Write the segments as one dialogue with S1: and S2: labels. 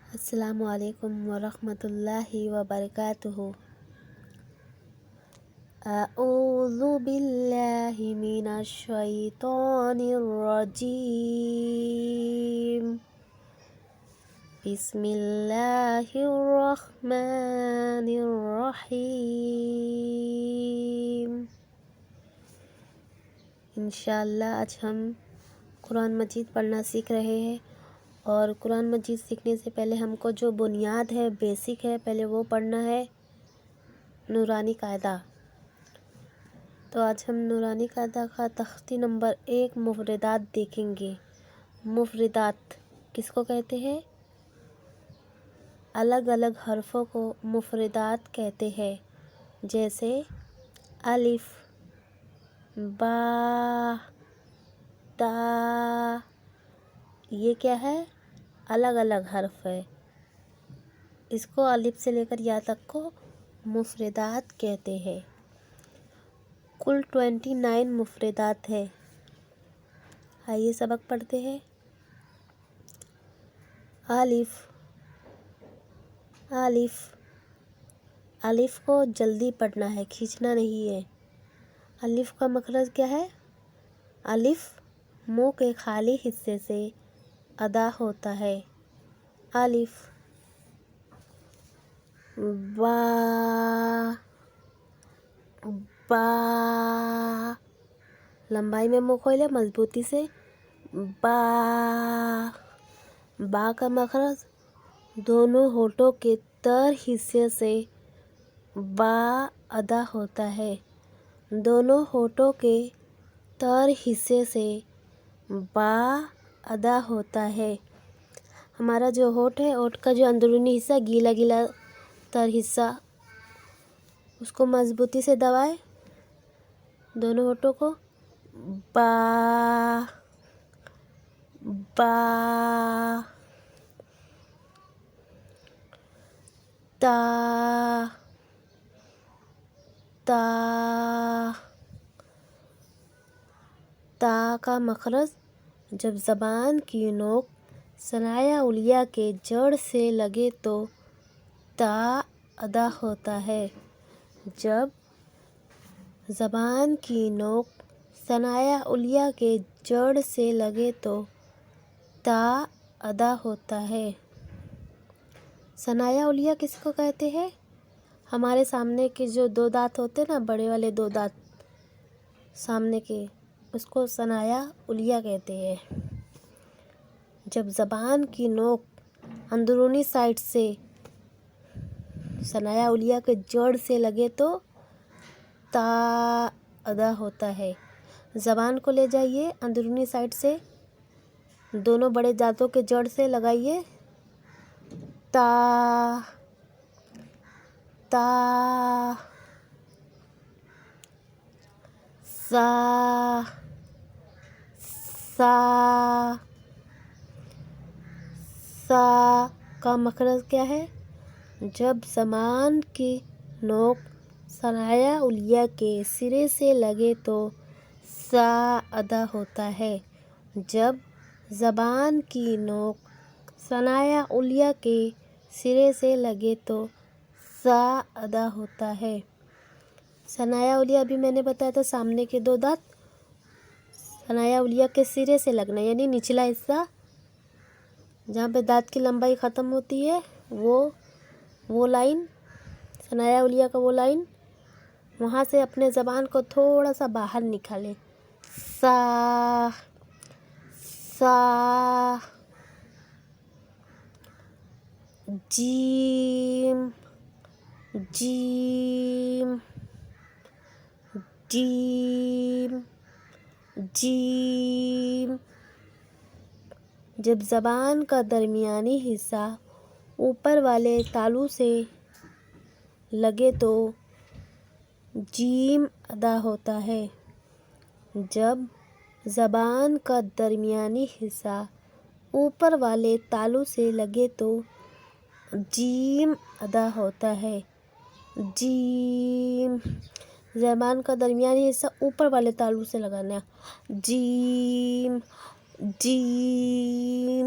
S1: السلام علیکم ورحمۃ اللہ وبرکاتہ۔ اعوذ باللہ من الشیطان الرجیم، بسم اللہ الرحمن الرحیم۔ انشاءاللہ آج ہم قرآن مجید پڑھنا سیکھ رہے ہیں، اور قرآن مجید سیکھنے سے پہلے ہم کو جو بنیاد ہے، بیسک ہے، پہلے وہ پڑھنا ہے، نورانی قاعدہ۔ تو آج ہم نورانی قاعدہ کا تختی نمبر 1 مفردات دیکھیں گے۔ مفردات کس کو کہتے ہیں؟ الگ الگ حرفوں کو مفردات کہتے ہیں، جیسے الف، با، تا۔ یہ کیا ہے؟ الگ الگ حرف ہے، اس کو الف سے لے کر یا تک کو مفردات کہتے ہیں۔ کل 29 مفردات ہے۔ آئیے سبق پڑھتے ہیں۔ الف، الف، الف کو جلدی پڑھنا ہے، کھینچنا نہیں ہے۔ الف کا مخرج کیا ہے؟ الف منہ کے خالی حصے سے ادا ہوتا ہے۔ الف، با، با، لمبائی میں منہ کھولے مضبوطی سے، با۔ با کا مخرج دونوں ہونٹوں کے تر حصے سے با ادا ہوتا ہے۔ دونوں ہونٹوں کے تر حصے سے با ادا ہوتا ہے۔ ہمارا جو ہونٹ ہے، ہونٹ کا جو اندرونی حصہ، گیلا گیلا تر حصہ، اس کو مضبوطی سے دبائے، دونوں ہونٹوں کو، با، با۔ تا، تا، تا کا مخرج جب زبان کی نوک ثنایا علیہ کے جڑ سے لگے تو تا ادا ہوتا ہے۔ جب زبان کی نوک ثنایا علیہ کے جڑ سے لگے تو تا ادا ہوتا ہے۔ ثنایا علیہ کس کو کہتے ہیں؟ ہمارے سامنے کے جو 2 دانت ہوتے ہیں نا، بڑے والے 2 دانت سامنے کے، اس کو ثنایا علیہ کہتے ہیں۔ جب زبان کی نوک اندرونی سائڈ سے ثنایا علیہ کے جڑ سے لگے تو تا ادا ہوتا ہے۔ زبان کو لے جائیے اندرونی سائڈ سے، دونوں بڑے دانتوں کے جڑ سے لگائیے، تا، تا۔ سا، سا، سا کا مخرج کیا ہے؟ جب زبان کی نوک ثنایا علیہ کے سرے سے لگے تو سا ادا ہوتا ہے۔ جب زبان کی نوک ثنایا علیہ کے سرے سے لگے تو سا ادا ہوتا ہے۔ ثنایا علیہ ابھی میں نے بتایا تھا، سامنے کے 2 دانت ثنایا علیہ کے سرے سے لگنا، یعنی نچلا حصہ جہاں پہ دانت کی لمبائی ختم ہوتی ہے، وہ لائن، ثنایا علیہ کا وہ لائن، وہاں سے اپنے زبان کو تھوڑا سا باہر نکالیں، سا، سا۔ جیم، جیم، جیم، جیم۔ جب زبان کا درمیانی حصہ اوپر والے تالو سے لگے تو جیم ادا ہوتا ہے۔ جب زبان کا درمیانی حصہ اوپر والے تالو سے لگے تو جیم ادا ہوتا ہے۔ جیم، زبان کا درمیانی حصہ اوپر والے تالو سے لگانا ہے، جیم، جیم۔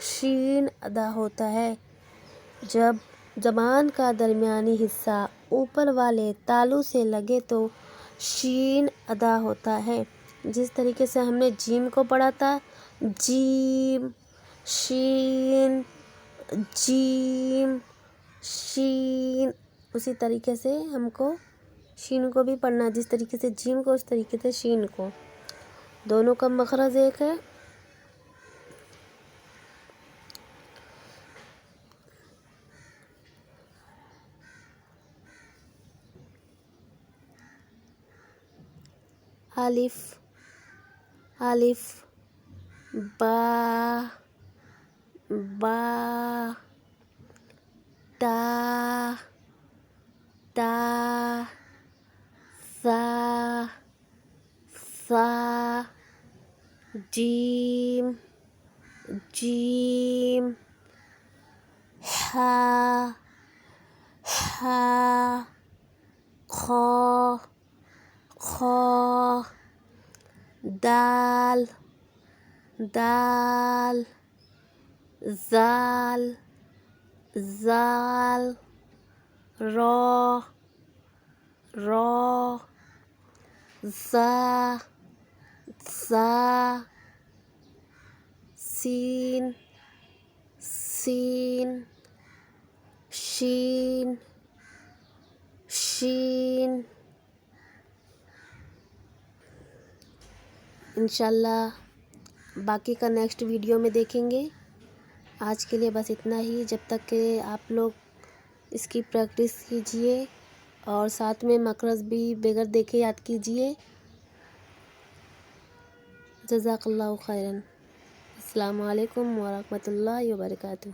S1: شین ادا ہوتا ہے۔ جب زبان کا درمیانی حصہ اوپر والے تالو سے لگے تو شین ادا ہوتا ہے۔ جس طریقے سے ہم نے جیم کو پڑھا تھا، جیم، شین، جیم، شین، اسی طریقے سے ہم کو شین کو بھی پڑھنا ہے۔ جس طریقے سے جیم کو اس طریقے سے شین کو، دونوں کا مخرج ایک ہے۔ الف، الف، با، با، تا، تا، ثا، ثا، جیم، جیم، حا، حا، خا، خا، دال، دال، زال، زال، را، را، زا، زا، سین، سین، شین، شین۔ انشاءاللہ باقی کا نیکسٹ ویڈیو میں دیکھیں گے۔ آج کے لیے بس اتنا ہی، جب تک کہ آپ لوگ اس کی پریکٹس کیجئے اور ساتھ میں مخرج بھی بغیر دیکھے یاد کیجئے۔ جزاک اللہ خیرا۔ السلام علیکم ورحمۃ اللہ وبرکاتہ۔